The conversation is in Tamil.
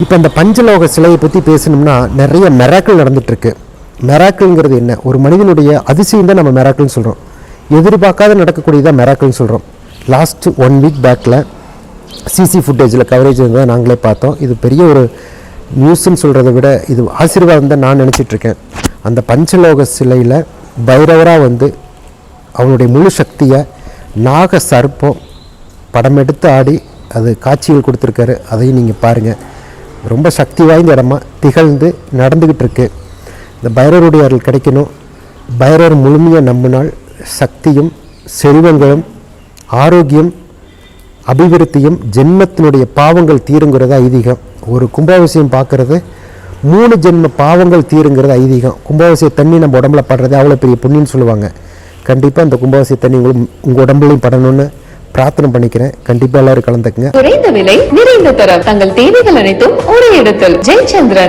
இப்போ இந்த பஞ்சலோக சிலையை பற்றி பேசணும்னா நிறைய மெராக்கிள் நடந்துகிட்ருக்கு. மெராக்கிள்ங்கிறது என்ன? ஒரு மனிதனுடைய அதிசயம் தான் நம்ம மெராக்கிள்னு சொல்கிறோம். எதிர்பார்க்காத நடக்கக்கூடியதான் மெராக்கிள்னு சொல்கிறோம். லாஸ்ட் 1 வீக் பேக்கில் சிசி ஃபுட்டேஜில் கவரேஜ் இருந்தால் நாங்களே பார்த்தோம். இது பெரிய ஒரு நியூஸ்ன்னு சொல்கிறத விட இது ஆசீர்வாதம் தான் நான் நினச்சிட்ருக்கேன். அந்த பஞ்சலோக சிலையில் பைரவராக வந்து அவனுடைய முழு சக்தியை நாக சர்ப்பம் படம் எடுத்து ஆடி அது காட்சிகள் கொடுத்துருக்காரு. அதையும் நீங்கள் பாருங்கள். ரொம்ப சக்தி வாய்ந்த இடமா திகழ்ந்து நடந்துக்கிட்டு இருக்கு. இந்த பைரவருடைய அருள் கிடைக்கணும். பைரவர் முழுமையாக நம்பினால் சக்தியும் செல்வங்களும் ஆரோக்கியம் அபிவிருத்தியும் ஜென்மத்தினுடைய பாவங்கள் தீருங்கிறது ஐதீகம். ஒரு கும்பாபிஷேகம் பார்க்குறது 3 ஜென்ம பாவங்கள் தீருங்கிறது ஐதீகம். கும்பாபிஷேக தண்ணி நம்ம உடம்புல படுறது அவ்வளோ பெரிய புண்ணியன்னு சொல்லுவாங்க. கண்டிப்பாக இந்த கும்பாபிஷேக தண்ணி உங்கள் உடம்புலையும் படணும்னு பிரார்த்தனை பண்ணிக்கிறேன். கண்டிப்பாக எல்லாரும் கலந்துக்குங்க. குறைந்த விலை நிறைந்த தரம், தங்கள் தேவைகள் அனைத்தும் ஒரே இடத்தில். ஜெயச்சந்திரன்.